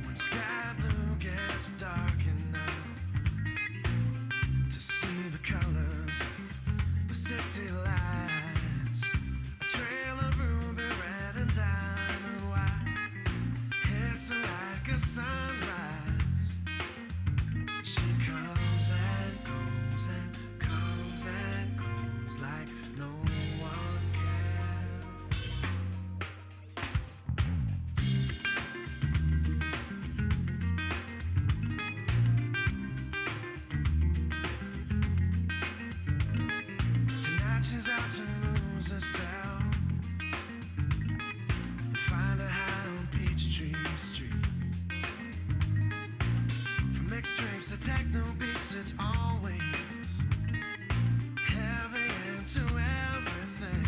When sky blue gets dark enough to see the colors of the city lights, a trail of ruby red and diamond white hits like a sunrise. She comes and goes and comes and goes like no one cares. Tonight she's out to lose herself, find a high on Peachtree Street. From mixed drinks to techno beats, it's always heavy into everything.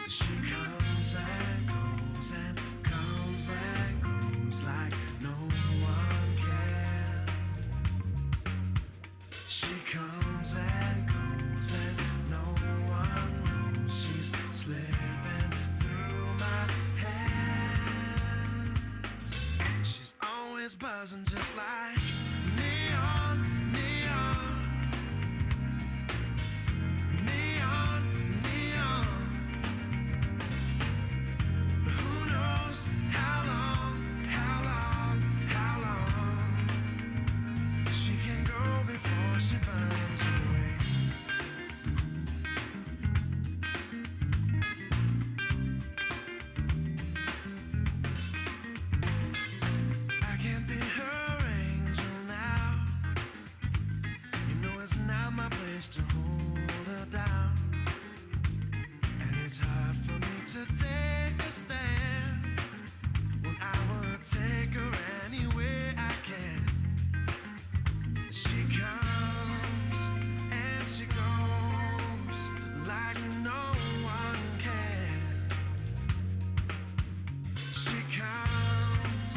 She comes and goes and comes and goes like no one cares. She comes and goes and no one knows she's slipping through my hands. She's always buzzing just like neon, neon, neon, neon. But who knows how long, how long, how long she can go before she burns away. I can't be her angel now. You know it's not my place to hold her down. And it's hard for me to take a stand when I would take her any way I can. She comes and she goes like no one can. She comes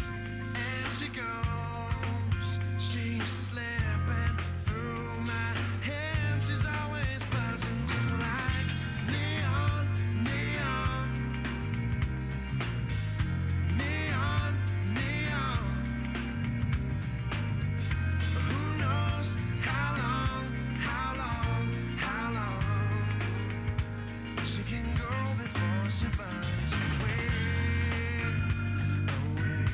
and she goes. She's slipping through my hands. She's always buzzing just like neon, neon, neon, neon. But who knows how long, how long, how long she can go before she burns away, away.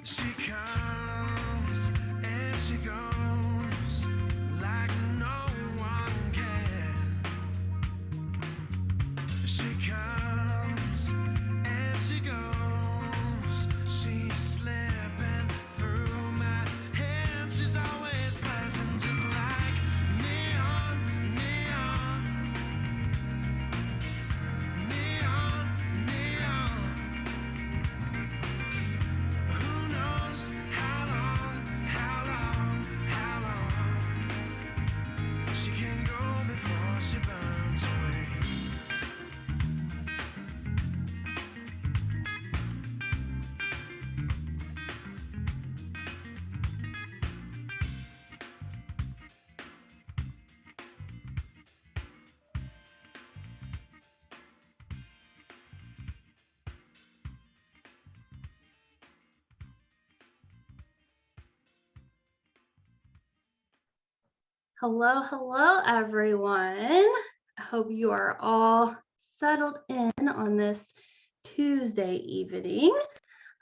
She comes and she goes like no one can. She comes and she goes. She's slipping through my hands. She's always buzzing just like neon, neon, neon, neon. Who knows how long, how long, how long she can go before she burns away. Hello, hello, everyone. I hope you are all settled in on this Tuesday evening.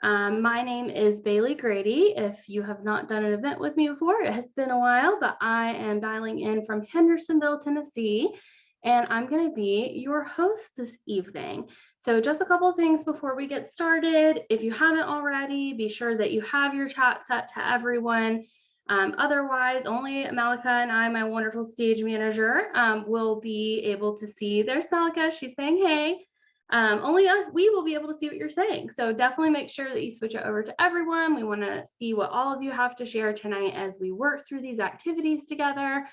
My name is Bailey Grady. If you have not done an event with me before, it has been a while, but I am dialing in from Hendersonville, Tennessee, and I'm going to be your host this evening. So just a couple of things before we get started. If you haven't already, be sure that you have your chat set to everyone. Otherwise, only Malika and I, my wonderful stage manager, will be able to see. There's Malika. She's saying hey. only we will be able to see what you're saying. So definitely make sure that you switch it over to everyone. We want to see what all of you have to share tonight as we work through these activities together.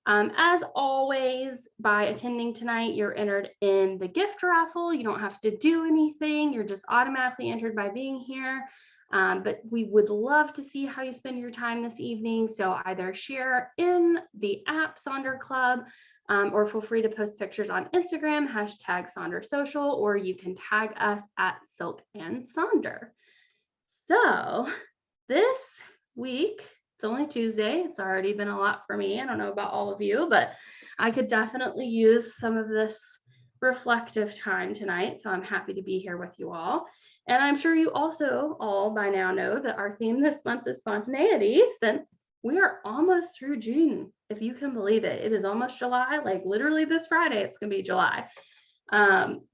As always, by attending tonight, you're entered in the gift raffle. You don't have to do anything. You're just automatically entered by being here. But we would love to see how you spend your time this evening. So either share in the app Sonder Club, or feel free to post pictures on Instagram, #Sonder Social, or you can tag us at Silk and Sonder. So this week, it's only Tuesday. It's already been a lot for me. I don't know about all of you, but I could definitely use some of this reflective time tonight. So I'm happy to be here with you all. And I'm sure you also all by now know that our theme this month is spontaneity, since we are almost through June. If you can believe it, it is almost July, like literally this Friday, it's going to be July.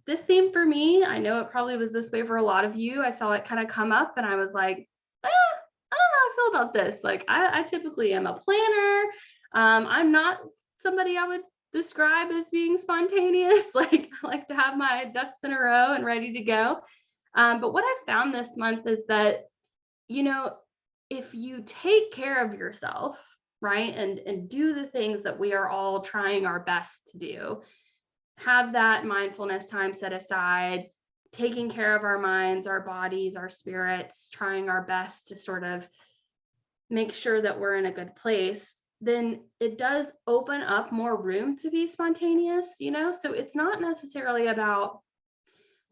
This theme for me, I know it probably was this way for a lot of you. I saw it kind of come up and I was like, I don't know how I feel about this. Like I typically am a planner. I'm not somebody I would describe as being spontaneous. Like I like to have my ducks in a row and ready to go. But what I've found this month is that, if you take care of yourself, right, and do the things that we are all trying our best to do, have that mindfulness time set aside, taking care of our minds, our bodies, our spirits, trying our best to sort of make sure that we're in a good place, then it does open up more room to be spontaneous, So it's not necessarily about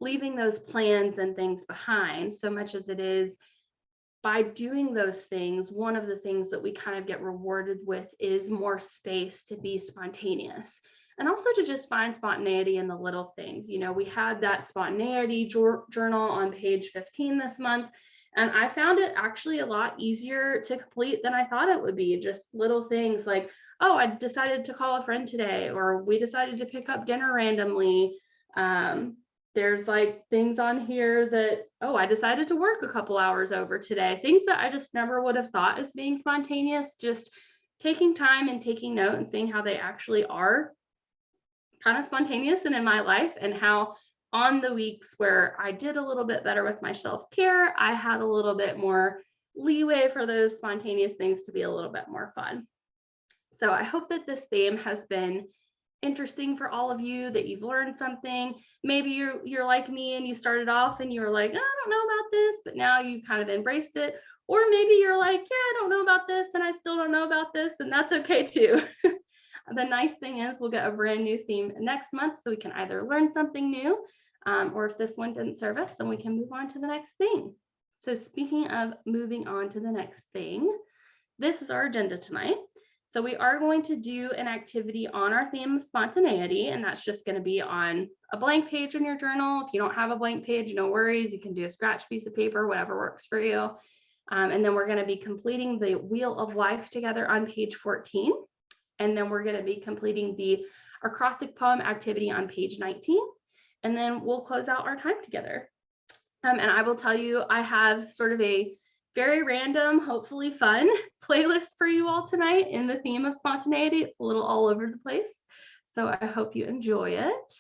leaving those plans and things behind so much as it is by doing those things. One of the things that we kind of get rewarded with is more space to be spontaneous, and also to just find spontaneity in the little things. We had that spontaneity journal on page 15 this month, and I found it actually a lot easier to complete than I thought it would be. Just little things like, oh, I decided to call a friend today, or we decided to pick up dinner randomly. There's like things on here that, oh, I decided to work a couple hours over today. Things that I just never would have thought as being spontaneous. Just taking time and taking note and seeing how they actually are kind of spontaneous and in my life, and how on the weeks where I did a little bit better with my self-care, I had a little bit more leeway for those spontaneous things to be a little bit more fun. So I hope that this theme has been interesting for all of you, that you've learned something. Maybe you're like me and you started off and you were like, I don't know about this, but now you kind of embraced it. Or maybe you're like, yeah, I don't know about this and I still don't know about this, and that's okay too. The nice thing is we'll get a brand new theme next month, so we can either learn something new, or if this one didn't serve us, then we can move on to the next thing. So speaking of moving on to the next thing, this is our agenda tonight. So we are going to do an activity on our theme of spontaneity, and that's just going to be on a blank page in your journal. If you don't have a blank page, no worries. You can do a scratch piece of paper, whatever works for you. And then we're going to be completing the Wheel of Life together on page 14. And then we're going to be completing the acrostic poem activity on page 19. And then we'll close out our time together. And I will tell you, I have sort of a very random, hopefully fun playlist for you all tonight in the theme of spontaneity. It's a little all over the place, so I hope you enjoy it.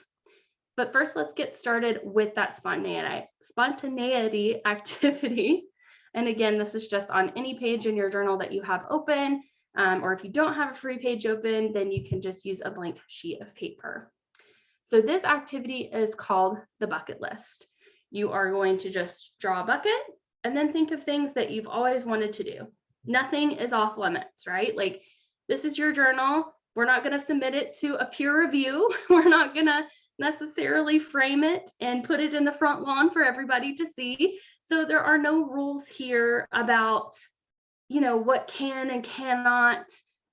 But first, let's get started with that spontaneity activity. And again, this is just on any page in your journal that you have open, or if you don't have a free page open, then you can just use a blank sheet of paper. So this activity is called the bucket list. You are going to just draw a bucket and then think of things that you've always wanted to do. Nothing is off limits, right? Like, this is your journal. We're not going to submit it to a peer review. We're not going to necessarily frame it and put it in the front lawn for everybody to see. So there are no rules here about, what can and cannot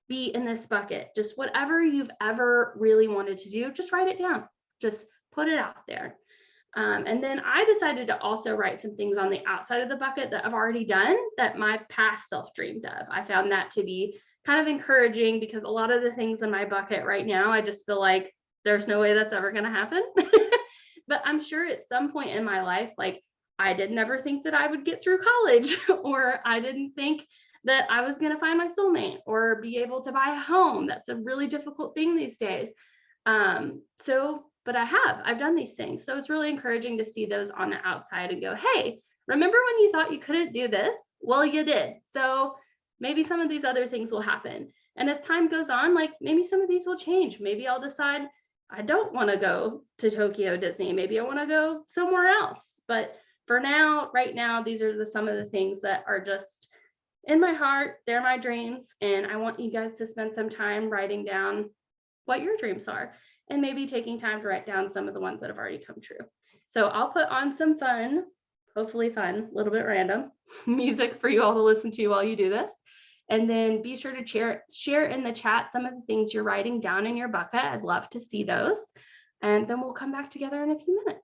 be in this bucket. Just whatever you've ever really wanted to do, just write it down. Just put it out there. And then I decided to also write some things on the outside of the bucket that I've already done that my past self dreamed of. I found that to be kind of encouraging, because a lot of the things in my bucket right now, I just feel like there's no way that's ever going to happen. But I'm sure at some point in my life, like, I did never think that I would get through college, or I didn't think that I was going to find my soulmate or be able to buy a home. That's a really difficult thing these days. So but I've done these things. So it's really encouraging to see those on the outside and go, hey, remember when you thought you couldn't do this? Well, you did. So maybe some of these other things will happen. And as time goes on, like maybe some of these will change. Maybe I'll decide I don't want to go to Tokyo Disney. Maybe I want to go somewhere else. But for now, right now, these are some of the things that are just in my heart. They're my dreams. And I want you guys to spend some time writing down what your dreams are and maybe taking time to write down some of the ones that have already come true. So I'll put on some fun, hopefully fun, a little bit random music for you all to listen to while you do this. And then be sure to share in the chat some of the things you're writing down in your bucket. I'd love to see those. And then we'll come back together in a few minutes.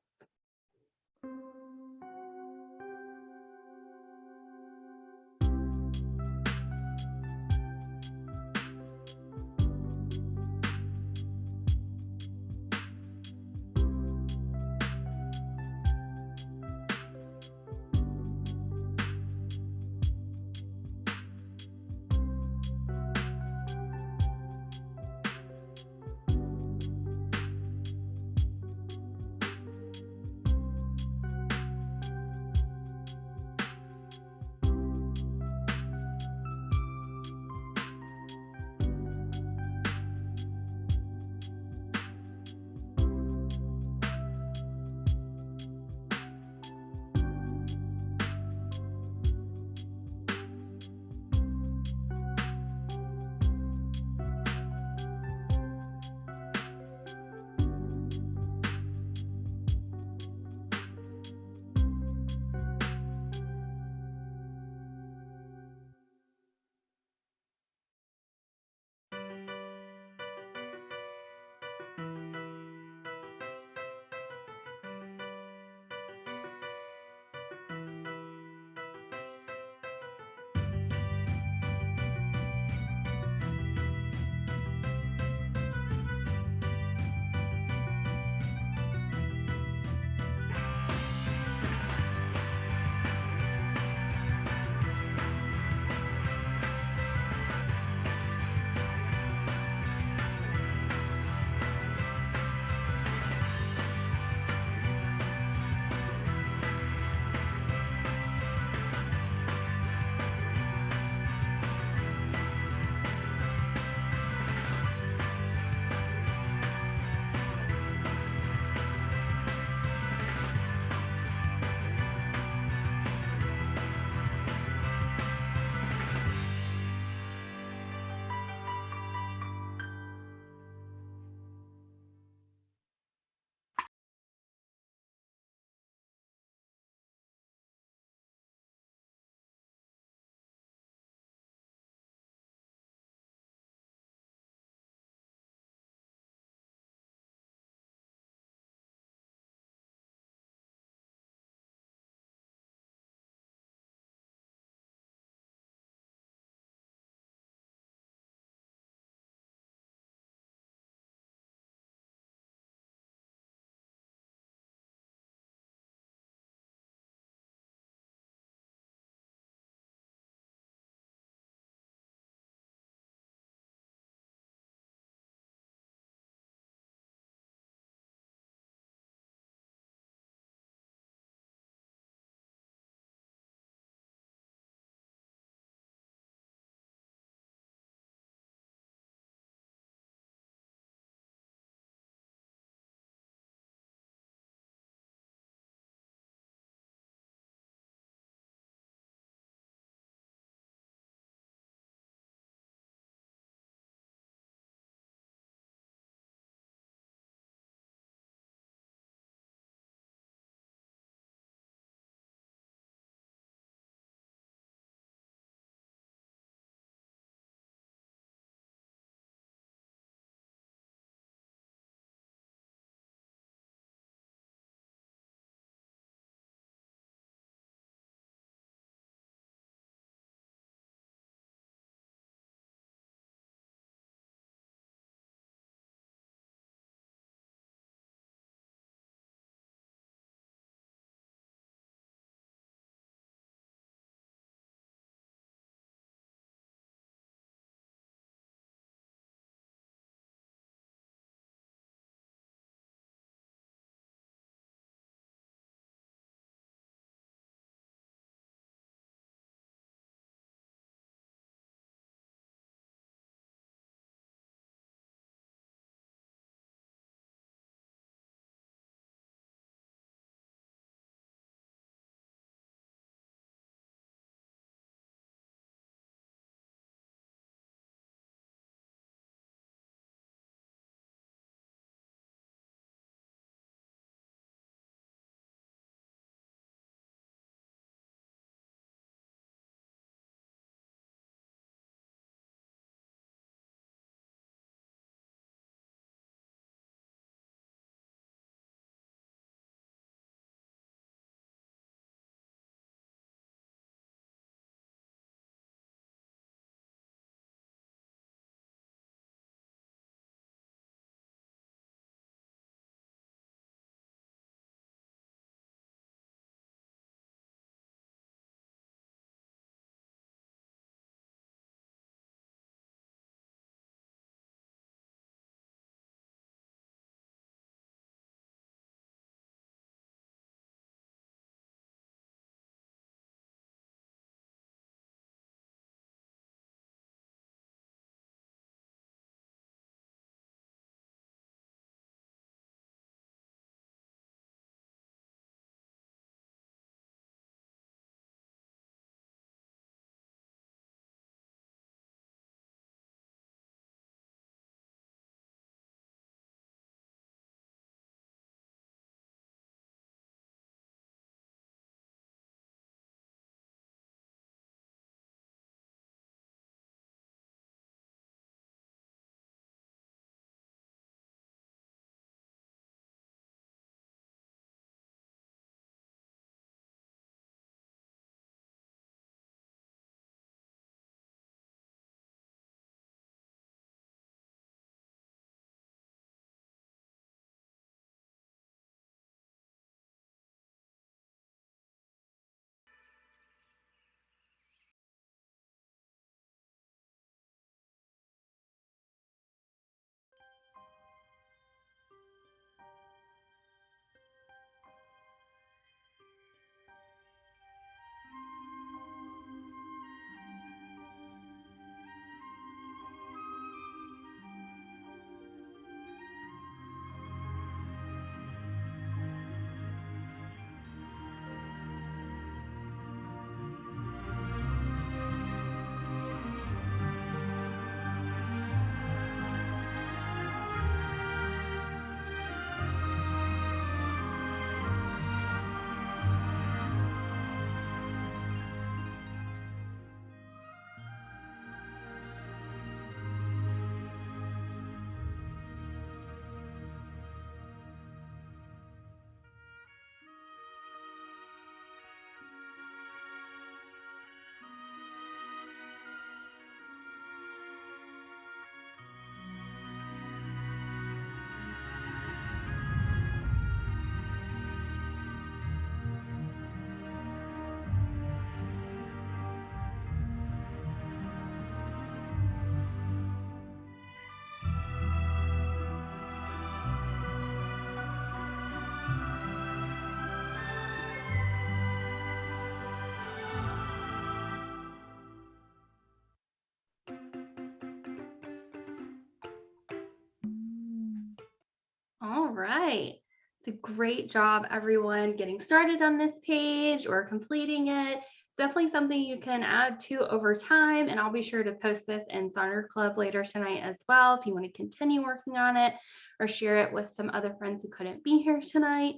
right. It's a great job, everyone, getting started on this page or completing it. It's definitely something you can add to over time, and I'll be sure to post this in Sonder Club later tonight as well if you want to continue working on it or share it with some other friends who couldn't be here tonight.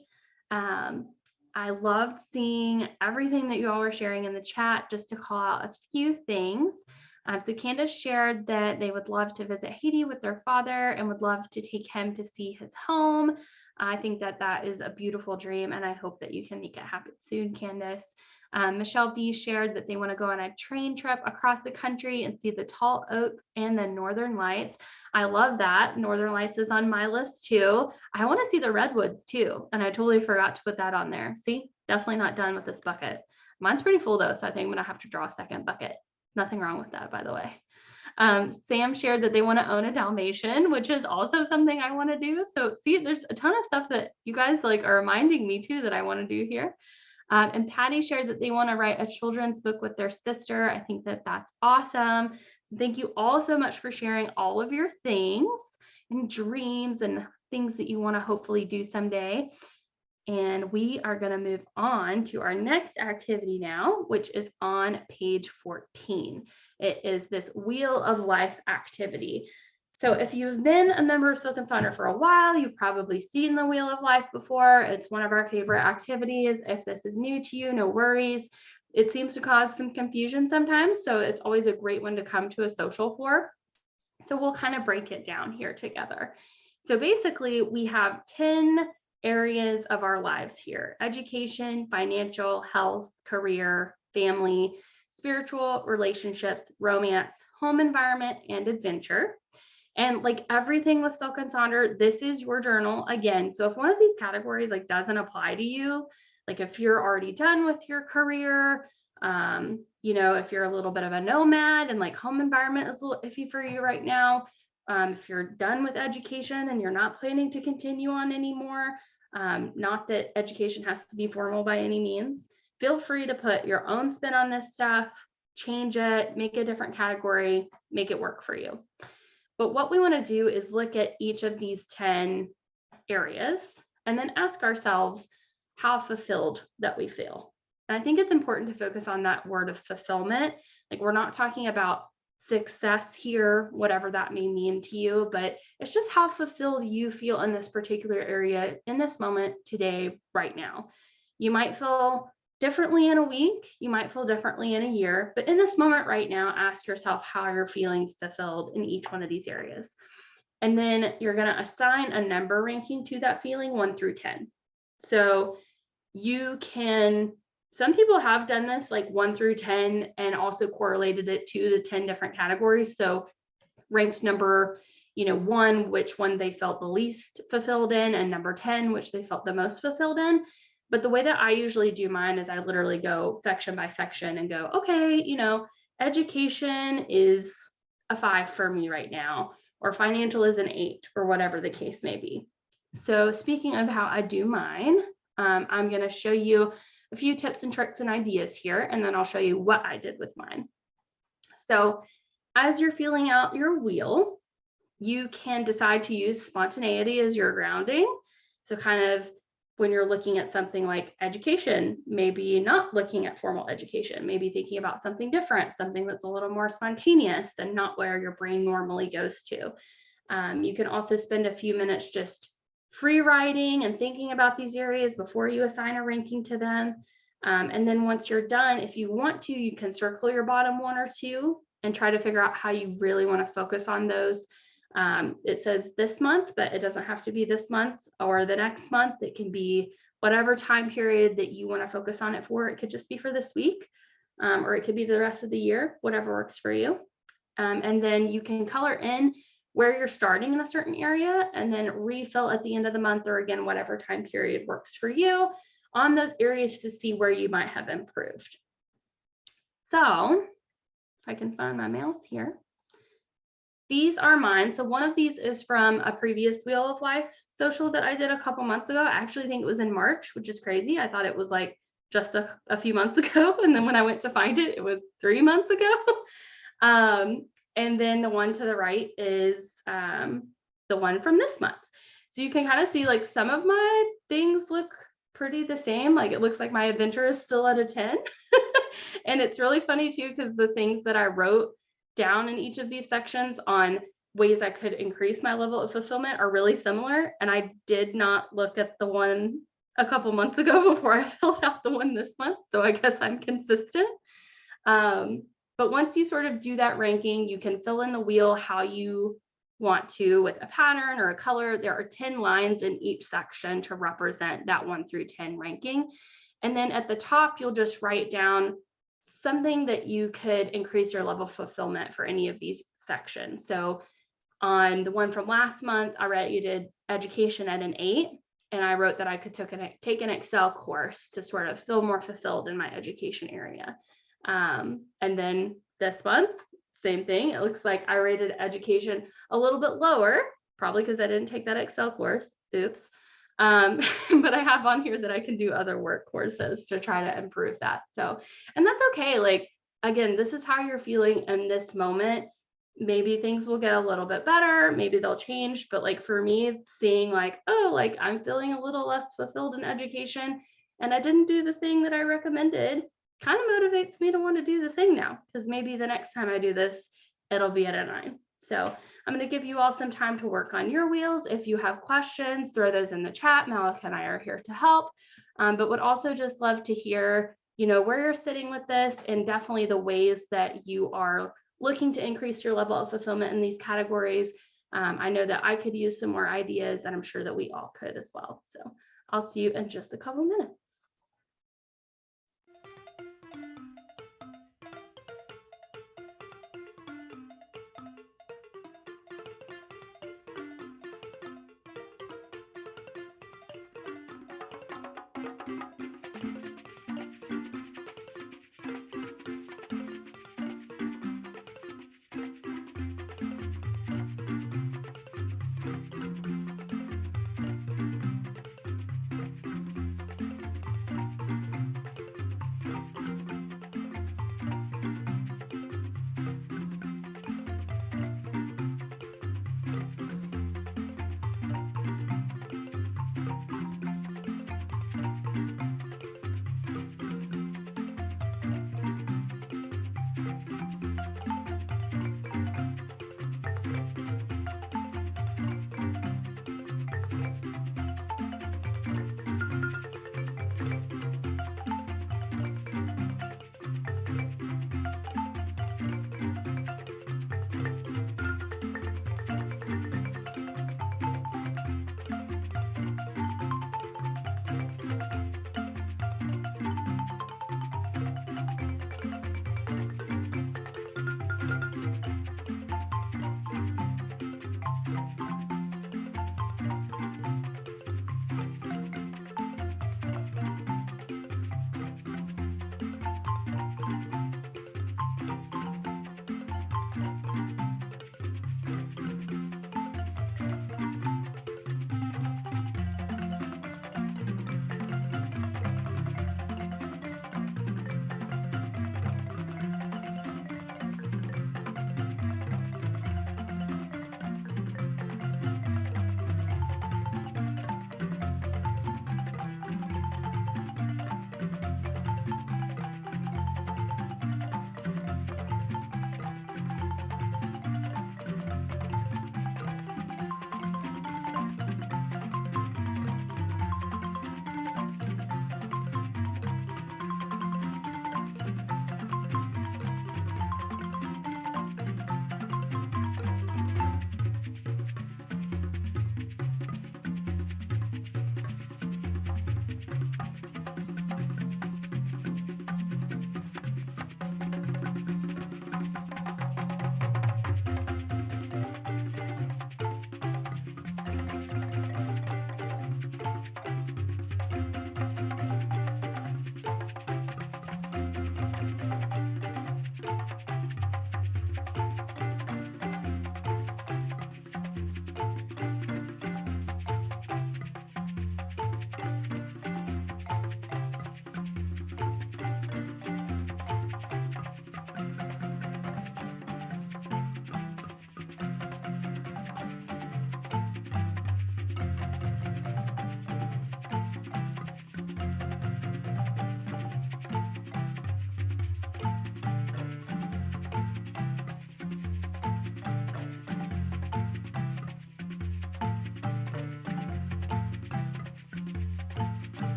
I loved seeing everything that you all were sharing in the chat. Just to call out a few things. So Candace shared that they would love to visit Haiti with their father and would love to take him to see his home. I think that that is a beautiful dream, and I hope that you can make it happen soon, Candace. Michelle B shared that they want to go on a train trip across the country and see the tall oaks and the northern lights. I love that. Northern lights is on my list too. I want to see the redwoods too, and I totally forgot to put that on there. See, definitely not done with this bucket. Mine's pretty full though, so I think I'm gonna have to draw a second bucket. Nothing wrong with that, by the way. Sam shared that they want to own a Dalmatian, which is also something I want to do. So see, there's a ton of stuff that you guys like are reminding me too that I want to do here. And Patty shared that they want to write a children's book with their sister. I think that that's awesome. Thank you all so much for sharing all of your things and dreams and things that you want to hopefully do someday. And we are going to move on to our next activity now, which is on page 14. It is this Wheel of Life activity. So if you've been a member of Silk and Sonder for a while, you've probably seen the Wheel of Life before. It's one of our favorite activities. If this is new to you, no worries. It seems to cause some confusion sometimes, so it's always a great one to come to a social for. So we'll kind of break it down here together. So basically, we have 10 areas of our lives here: education, financial, health, career, family, spiritual, relationships, romance, home environment, and adventure. And like everything with Silk and Sonder, this is your journal again. So if one of these categories like doesn't apply to you, like if you're already done with your career, if you're a little bit of a nomad and like home environment is a little iffy for you right now, if you're done with education and you're not planning to continue on anymore, not that education has to be formal by any means, feel free to put your own spin on this stuff, change it, make a different category, make it work for you. But what we want to do is look at each of these 10 areas and then ask ourselves how fulfilled that we feel. And I think it's important to focus on that word of fulfillment. Like, we're not talking about success here, whatever that may mean to you, but it's just how fulfilled you feel in this particular area in this moment today, right now. You might feel differently in a week, you might feel differently in a year, but in this moment right now, ask yourself how you're feeling fulfilled in each one of these areas. And then you're going to assign a number ranking to that feeling 1 through 10. So you can, some people have done this like 1 through 10 and also correlated it to the 10 different categories. So ranked number 1, which one they felt the least fulfilled in, and number 10, which they felt the most fulfilled in. But the way that I usually do mine is I literally go section by section and go, okay, education is a 5 for me right now, or financial is an 8, or whatever the case may be. So speaking of how I do mine, I'm going to show you a few tips and tricks and ideas here, and then I'll show you what I did with mine. So as you're filling out your wheel, you can decide to use spontaneity as your grounding. So kind of when you're looking at something like education, maybe not looking at formal education, maybe thinking about something different, something that's a little more spontaneous and not where your brain normally goes to. You can also spend a few minutes just free writing and thinking about these areas before you assign a ranking to them. And then once you're done, if you want to, you can circle your bottom 1 or 2 and try to figure out how you really want to focus on those. It says this month, but it doesn't have to be this month or the next month. It can be whatever time period that you want to focus on it for. It could just be for this week, or it could be the rest of the year, whatever works for you. And then you can color in where you're starting in a certain area and then refill at the end of the month, or again, whatever time period works for you on those areas to see where you might have improved. So if I can find my mouse here. These are mine. So one of these is from a previous Wheel of Life social that I did a couple months ago. I actually think it was in March, which is crazy. I thought it was like just a few months ago. And then when I went to find it, it was 3 months ago. And then the one to the right is the one from this month. So you can kind of see like some of my things look pretty the same. Like it looks like my adventure is still at a 10. And it's really funny too, because the things that I wrote down in each of these sections on ways I could increase my level of fulfillment are really similar. And I did not look at the one a couple months ago before I filled out the one this month. So I guess I'm consistent. But once you sort of do that ranking, you can fill in the wheel how you want to with a pattern or a color. There are 10 lines in each section to represent that 1 through 10 ranking. And then at the top, you'll just write down something that you could increase your level of fulfillment for any of these sections. So on the one from last month, I rated education at an 8, and I wrote that I could take an Excel course to sort of feel more fulfilled in my education area. And then this month, same thing. It looks like I rated education a little bit lower, probably because I didn't take that Excel course. Oops. But I have on here that I can do other work courses to try to improve that. So, and that's okay. Like, again, this is how you're feeling in this moment. Maybe things will get a little bit better. Maybe they'll change. But like for me, seeing like, oh, like I'm feeling a little less fulfilled in education and I didn't do the thing that I recommended, kind of motivates me to want to do the thing now, because maybe the next time I do this, it'll be at a 9. So I'm going to give you all some time to work on your wheels. If you have questions, throw those in the chat. Malika and I are here to help, but would also just love to hear, where you're sitting with this, and definitely the ways that you are looking to increase your level of fulfillment in these categories. I know that I could use some more ideas, and I'm sure that we all could as well. So I'll see you in just a couple minutes.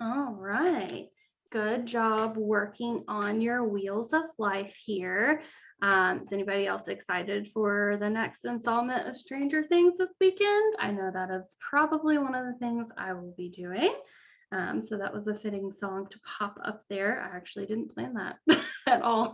All right. Good job working on your wheels of life here. Is anybody else excited for the next installment of Stranger Things this weekend? I know that is probably one of the things I will be doing. So that was a fitting song to pop up there. I actually didn't plan that at all.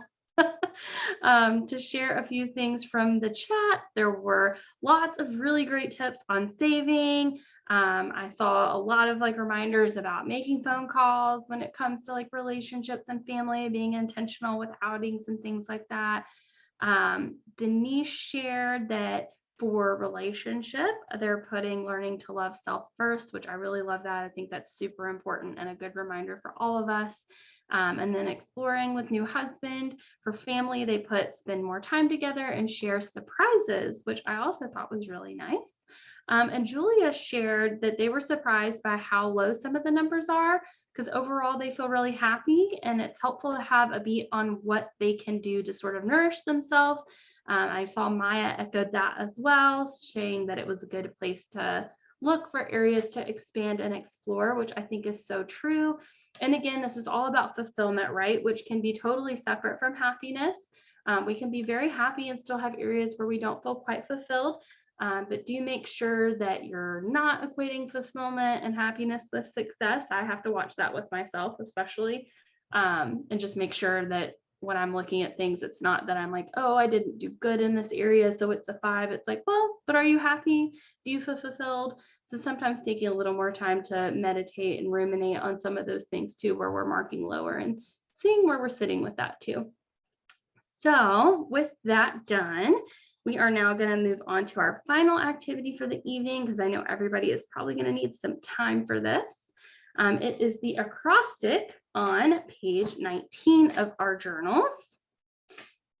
To share a few things from the chat, there were lots of really great tips on saving. I saw a lot of like reminders about making phone calls when it comes to like relationships and family, being intentional with outings and things like that. Denise shared that for relationship, they're putting learning to love self first, which I really love that. I think that's super important and a good reminder for all of us. And then exploring with new husband. For family, they put spend more time together and share surprises, which I also thought was really nice. And Julia shared that they were surprised by how low some of the numbers are, because overall they feel really happy, and it's helpful to have a beat on what they can do to sort of nourish themselves. I saw Maya echoed that as well, saying that it was a good place to look for areas to expand and explore, which I think is so true. And again, this is all about fulfillment, right? Which can be totally separate from happiness. We can be very happy and still have areas where we don't feel quite fulfilled. But do make sure that you're not equating fulfillment and happiness with success. I have to watch that with myself, especially, and just make sure that when I'm looking at things, it's not that I'm like, oh, I didn't do good in this area, so it's a 5. It's like, well, but are you happy? Do you feel fulfilled? So sometimes taking a little more time to meditate and ruminate on some of those things too, where we're marking lower and seeing where we're sitting with that too. So with that done, we are now going to move on to our final activity for the evening, because I know everybody is probably going to need some time for this. It is the acrostic on page 19 of our journals.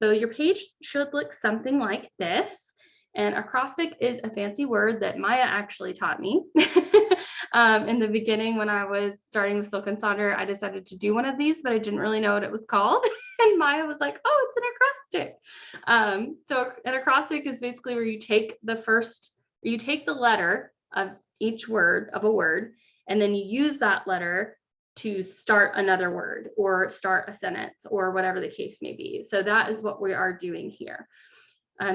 So your page should look something like this. And acrostic is a fancy word that Maya actually taught me. In the beginning, when I was starting with Silk and Sonder, I decided to do one of these, but I didn't really know what it was called. And Maya was like, oh, it's an acrostic. So an acrostic is basically where you take the letter of each word of a word, and then you use that letter to start another word or start a sentence or whatever the case may be. So that is what we are doing here.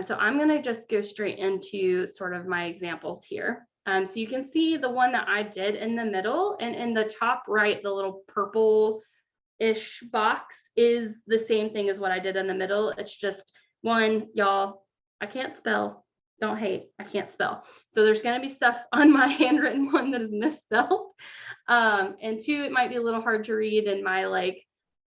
So I'm going to just go straight into sort of my examples here. So you can see the one that I did in the middle, and in the top right, the little purple-ish box is the same thing as what I did in the middle. It's just one, y'all, I can't spell. Don't hate, I can't spell. So there's going to be stuff on my handwritten one that is misspelled. And 2, it might be a little hard to read in my like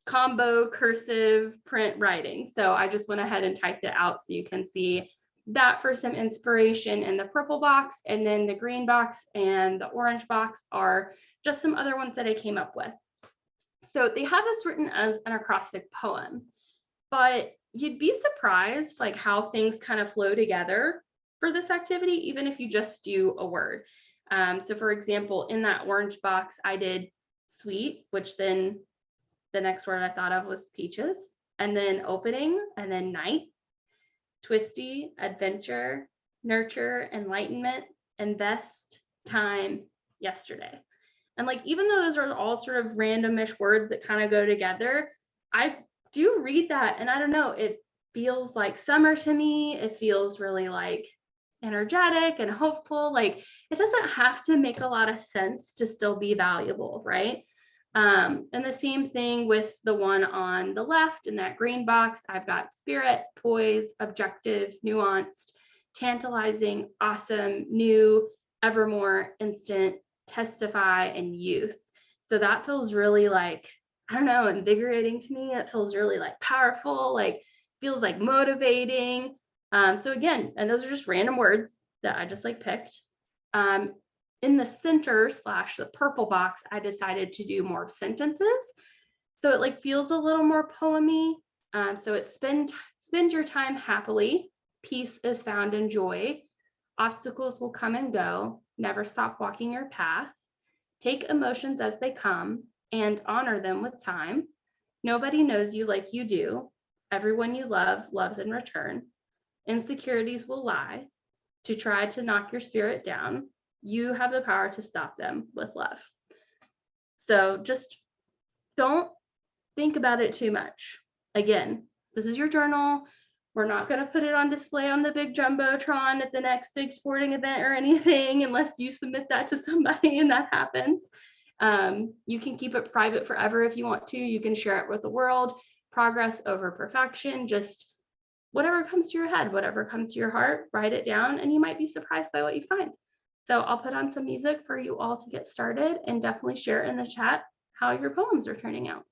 combo cursive print writing. So I just went ahead and typed it out so you can see that for some inspiration in the purple box, and then the green box and the orange box are just some other ones that I came up with. So they have this written as an acrostic poem, but you'd be surprised like how things kind of flow together for this activity, even if you just do a word. So for example, in that orange box, I did sweet, which then the next word I thought of was peaches, and then opening, and then night, twisty, adventure, nurture, enlightenment, invest, time, yesterday. And like, even though those are all sort of randomish words that kind of go together, I do read that, and I don't know, it feels like summer to me. It feels really like energetic and hopeful. Like, it doesn't have to make a lot of sense to still be valuable, right? And the same thing with the one on the left in that green box. I've got spirit, poise, objective, nuanced, tantalizing, awesome, new, evermore, instant, testify, and youth. So that feels really like, I don't know, invigorating to me. It feels really like powerful, like feels like motivating. So again, and those are just random words that I just like picked. In the center / the purple box, I decided to do more sentences. So it like feels a little more poemy. So it's spend your time happily. Peace is found in joy. Obstacles will come and go. Never stop walking your path. Take emotions as they come and honor them with time. Nobody knows you like you do. Everyone you love loves in return. Insecurities will lie to try to knock your spirit down. You have the power to stop them with love. So just don't think about it too much. Again, this is your journal. We're not going to put it on display on the big jumbotron at the next big sporting event or anything unless you submit that to somebody and that happens. You can keep it private forever if you want to. You can share it with the world. Progress over perfection. Just whatever comes to your head, whatever comes to your heart, write it down, and you might be surprised by what you find. So I'll put on some music for you all to get started, and definitely share in the chat how your poems are turning out.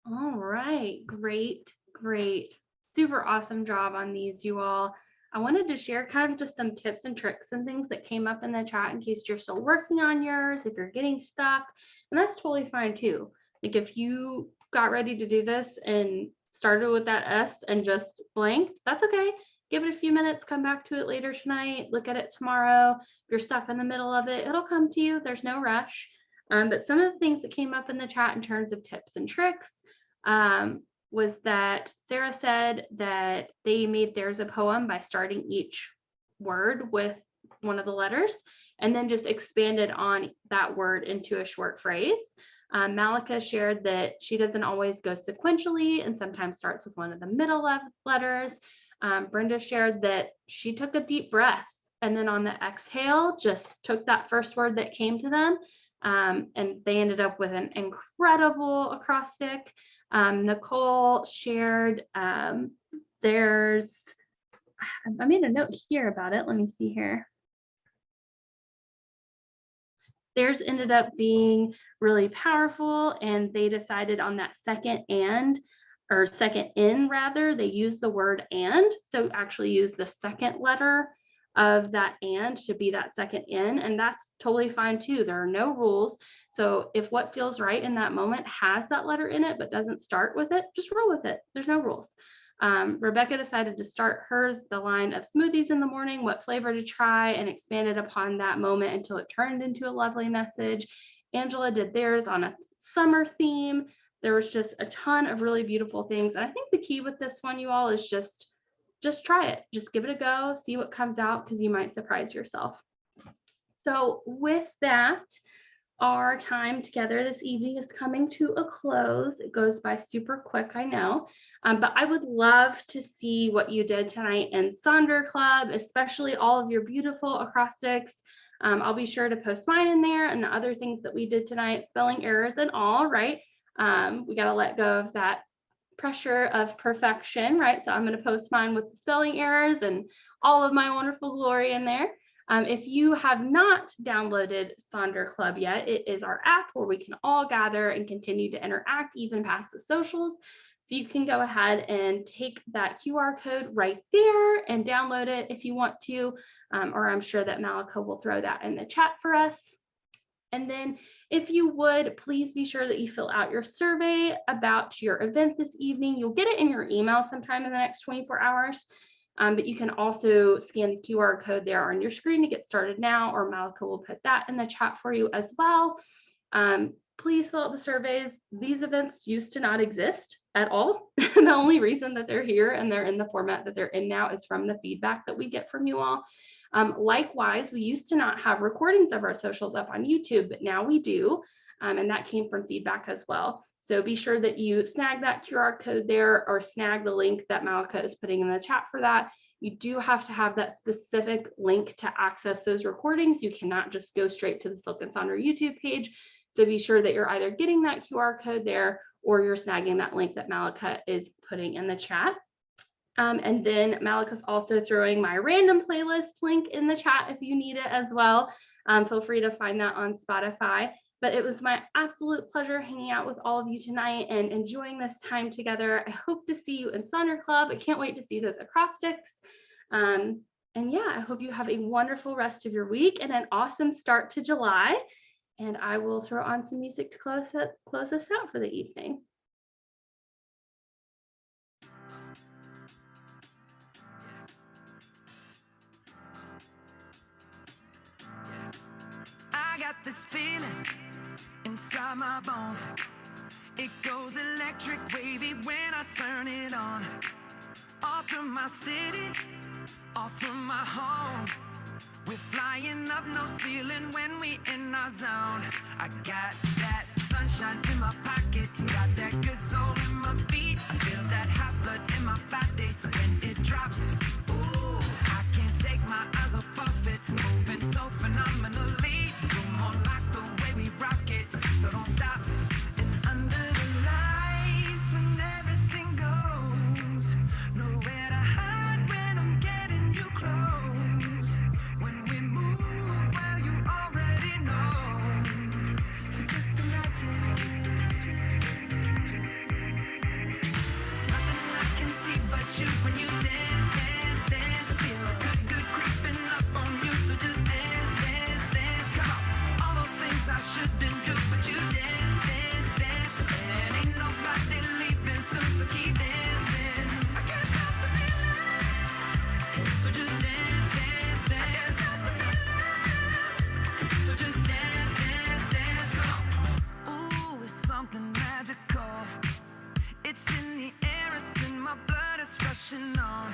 All right, great, great. Super awesome job on these, you all. I wanted to share kind of just some tips and tricks and things that came up in the chat in case you're still working on yours, if you're getting stuck, and that's totally fine too. Like if you got ready to do this and started with that S and just blanked, that's okay. Give it a few minutes, come back to it later tonight, look at it tomorrow. If you're stuck in the middle of it, it'll come to you. There's no rush. But some of the things that came up in the chat in terms of tips and tricks was that Sarah said that they made theirs a poem by starting each word with one of the letters and then just expanded on that word into a short phrase. Malika shared that she doesn't always go sequentially and sometimes starts with one of the middle letters. Brenda shared that she took a deep breath and then on the exhale just took that first word that came to them, and they ended up with an incredible acrostic. Nicole shared I made a note here about it. Let me see here. Theirs ended up being really powerful, and they decided on that second in rather, they used the word and. So actually use the second letter of that and to be that second in, and that's totally fine too. There are no rules. So if what feels right in that moment has that letter in it but doesn't start with it, just roll with it. There's no rules. Rebecca decided to start hers, the line of smoothies in the morning, what flavor to try, and expanded upon that moment until it turned into a lovely message. Angela did theirs on a summer theme. There was just a ton of really beautiful things. And I think the key with this one, you all, is just try it. Just give it a go, see what comes out, because you might surprise yourself. So with that, our time together this evening is coming to a close. It goes by super quick, I know, but I would love to see what you did tonight in Sonder Club, especially all of your beautiful acrostics. I'll be sure to post mine in there and the other things that we did tonight, spelling errors and all, right? We got to let go of that pressure of perfection, right? So I'm going to post mine with the spelling errors and all of my wonderful glory in there. If you have not downloaded Sonder Club yet, it is our app where we can all gather and continue to interact even past the socials. So you can go ahead and take that QR code right there and download it if you want to, or I'm sure that Malika will throw that in the chat for us. And then if you would, please be sure that you fill out your survey about your event this evening. You'll get it in your email sometime in the next 24 hours. But you can also scan the QR code there on your screen to get started now, or Malika will put that in the chat for you as well. Please fill out the surveys. These events used to not exist at all. The only reason that they're here and they're in the format that they're in now is from the feedback that we get from you all. Likewise, we used to not have recordings of our socials up on YouTube, but now we do. And that came from feedback as well. So be sure that you snag that QR code there or snag the link that Malika is putting in the chat for that. You do have to have that specific link to access those recordings. You cannot just go straight to the Silk and Sonder YouTube page. So be sure that you're either getting that QR code there or you're snagging that link that Malika is putting in the chat. And then Malika's also throwing my random playlist link in the chat if you need it as well. Feel free to find that on Spotify. But it was my absolute pleasure hanging out with all of you tonight and enjoying this time together. I hope to see you in Sonder Club. I can't wait to see those acrostics. And yeah, I hope you have a wonderful rest of your week and an awesome start to July. And I will throw on some music to close us out for the evening. I got this feeling inside my bones. It goes electric wavy when I turn it on. Off from my city, off from my home. We're flying up, no ceiling when we in our zone. I got that sunshine in my pocket, got that good soul in my feet. I feel that hot blood in my body when it drops. Ooh, I can't take my eyes off of it, moving so phenomenally. You're more like the way we rock it, so don't stop. And under the lights when everything goes, nowhere to hide when I'm getting you close. When we move, well, you already know. So just imagine. Nothing I can see but you when you dance, dance, dance. Feel good, good creeping up on you. So just dance, dance, dance. Come on. All those things I shouldn't do, but you dance, dance, dance. And ain't nobody leaving soon, so keep dancing. I can't stop the feeling. So just dance, dance, dance. So just dance, dance, dance. Come on. Ooh, it's something magical. It's in the air, it's in my blood, it's rushing on.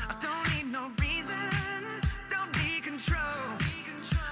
I don't need no reason, don't need control.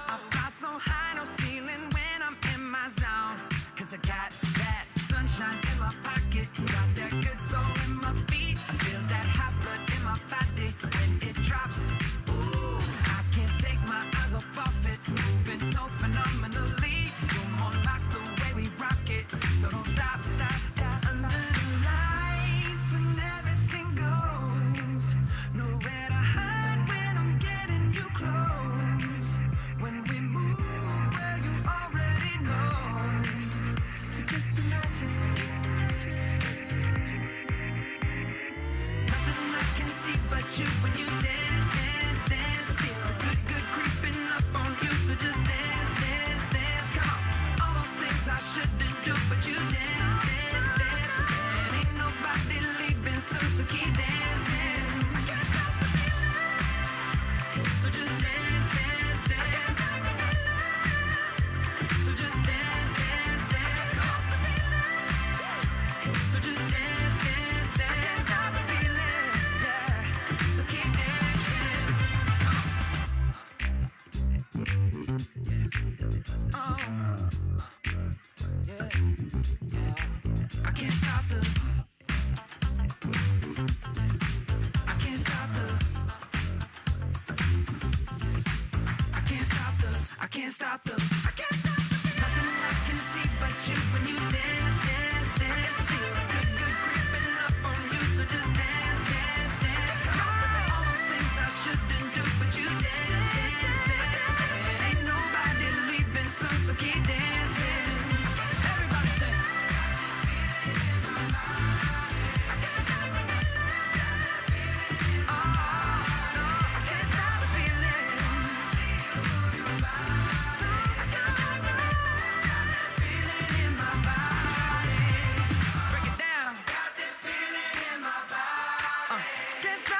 I fly so high, no ceiling when I'm in my zone. Cause I got that sunshine in my pocket, got that good soul in my feet. I feel that hot blood in my body when it drops. Ooh, I can't take my eyes off of it, moving so phenomenally. You're more like the way we rock it, so don't stop, stop, stop. Under the lights when everything goes, nowhere to hide when I'm getting you close. When we move, well, you already know. So just imagine. Nothing I can see but you when you dance, dance, dance. Feel good, good creeping up on you. So just dance, dance, dance. Come on. All those things I shouldn't do, but you dance, dance, dance. And ain't nobody leaving soon, so keep dancing. I can't stop the feeling. So just dance, dance, dance. So just dance, dance, dance. So just dance, dance, dance. I can't stop the feeling. Yeah. So keep dancing. Oh. Yeah. Yeah. I can't stop the. I can't stop the. I can't stop the. I can't stop the. I can't stop the. Nothing I can see but you when you dance, dance. Can't stop